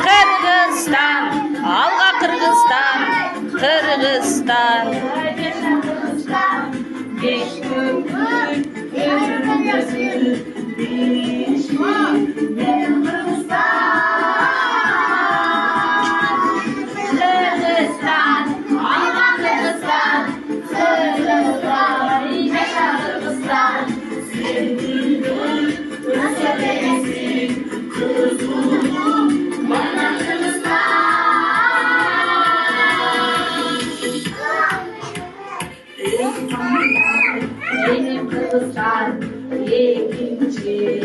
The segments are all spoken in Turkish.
Kırgızistan, alga Kırgızistan, Kırgızistan. Benim Kırgızistan, ikincim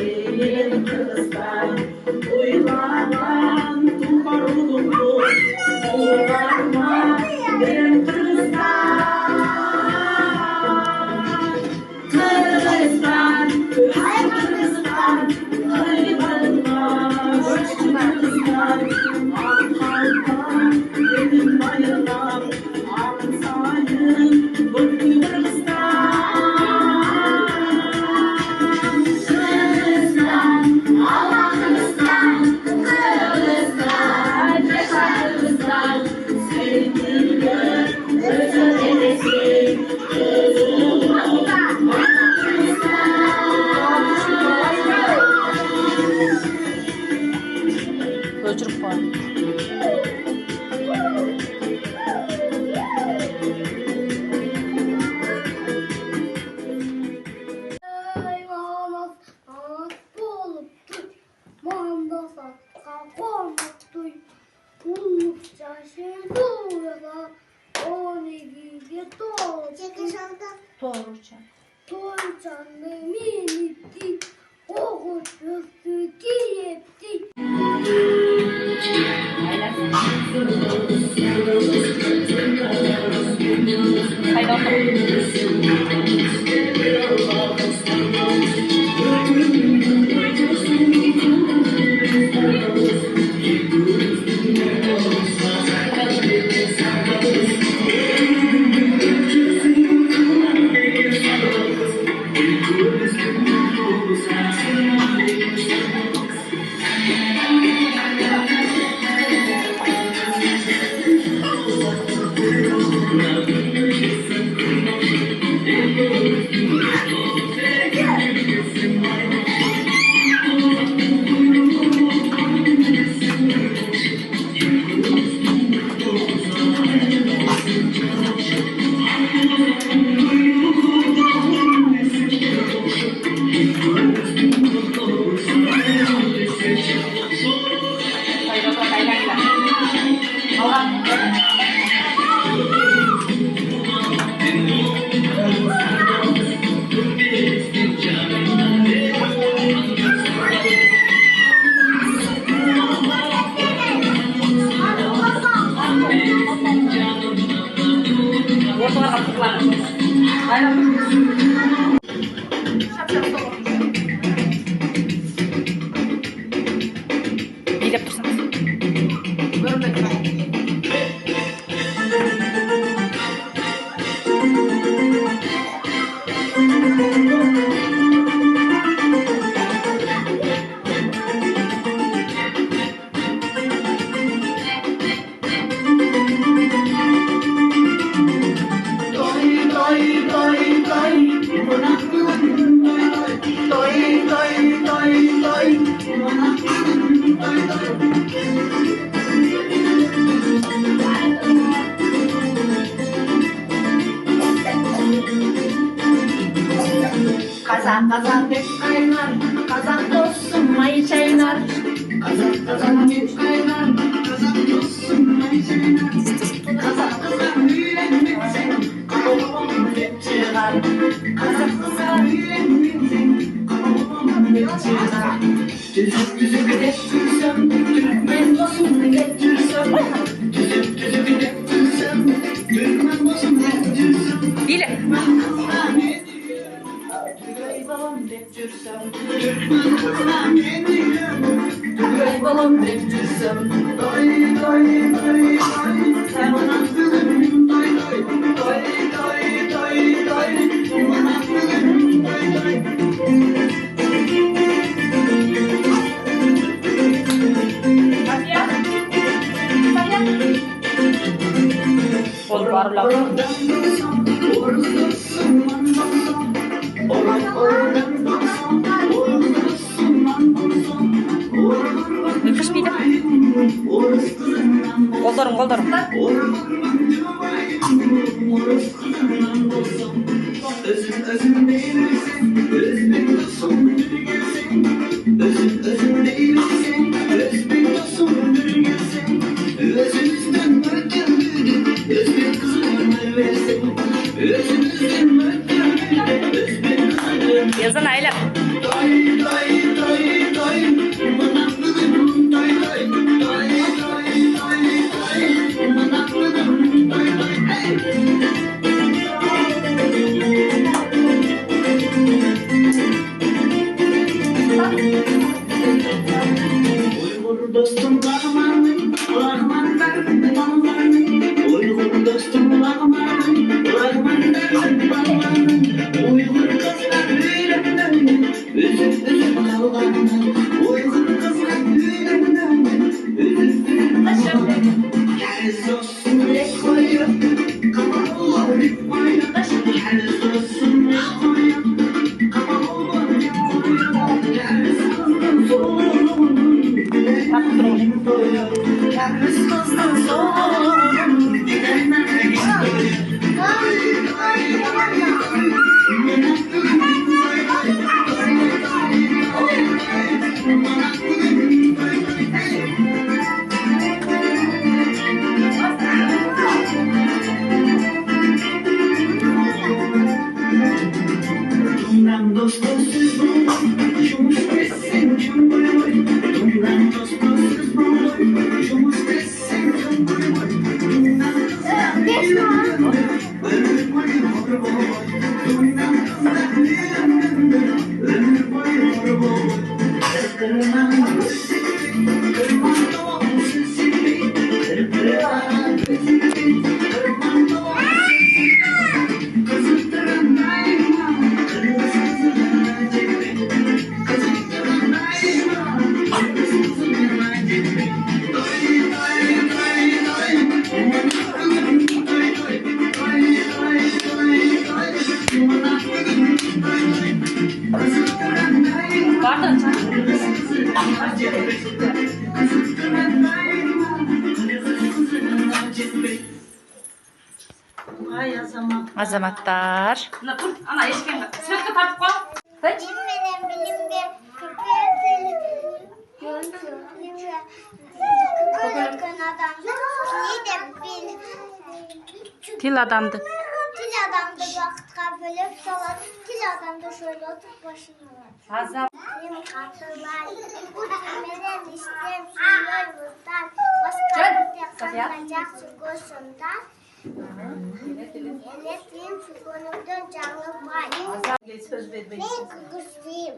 Kırgızistan. Uyulan tuğbar olumlu, uyulanma benim Kırgızistan. Kırgızistan, Kırgızistan, uyulanma Kırgızistan. Alkan benim bayırlar, Aksayın bıkkı Kırgızistan. Öldürüp var. Doğruca. Билеп тұрсаңыз. Kazan hep kaynar, kazan dostum may çaynar. Kazan hep kaynar, kazan dostum may çaynar. Kazan öğrenmeksen, kavgamın hep çıkar. Kazan öğrenmeksen, kavgamın hep çıkar. Düzüp getirsem, Türkmen dostum getirsem. Düzüp getirsem, Türkmen dostum getirsem. Билеп. Tügay balım dep jursam, tügay balım dep jursam, doy doy doy doy, sen bana kızım doy doy, doy doy doy doy, bana kızım doy doy. Hadi ya. Hadi ya. Ol barla. Kış mıydı? Koldarım koldarım. Özün özün değilsin, özün dostum gelsin. Özün özün değilsin, özün dostum gelsin. Özünüzden mürtürlüğünü, özün kızını versin. Özünüzden mürtürlüğünü, özün kızını. Yazın aile. Doy doy doy doy, bana kızım doy doy. Doy doy doy doy, bana kızım doy doy. Uygur dostum Rahman'ın, Rahman derdi Rahman'ın. Uygur dostum Rahman'ın, Rahman derdi Rahman'ın. Uygur kızlar yüreğimden, üzüp üzüp kalganlar. Uygur kızlar yüreğimden, üzüp üzüp kalganlar. Her dostum ne koyuyor, kapalı bir koyuyor. Her dostum ne koyuyor, kapalı bir koyuyor. Her dostum solunun, dilenler doyuyor. Her dostum solunun, dilenler doyuyor. Dumdan dostsuz bulur, yumuş bessin kim boy boy. Dumdan dostsuz bulur, yumuş bessin kim boy boy. Dumdan kızlar ömür boyu hor boy. Dumdan kızlar ömür boyu hor boy. Kırkırıma kırman doğum sesini, kırkırıma gözünü, kırman doğum sesini. Kızıttırın daima, kırmızı cephe. Kızıttırın daima, kırmızı cephe. Doy doy doy doy, doy doy doy doy doy, bana kızım doy doy. Kızıttırın daima, Pardon. kırmızı cephe. Kızıttırın daima, kırmızı cephe. Ay azamat. Azamatlar. Ana eşken bak. Sürekli tartıp koy. Kaç? Benim bilimde köpekten adamdı. İyi de Til adamdı. Til adamdı vakit böyle falan. Til adamdı şöyle oturup başına var. Azam. Benim katırlar bu cümleden istem suylar vurdan. Başka bir de kanacaksın gözümden. Yöneteyim şu konumdan canlı var. Söz vermek Ben kızıyım.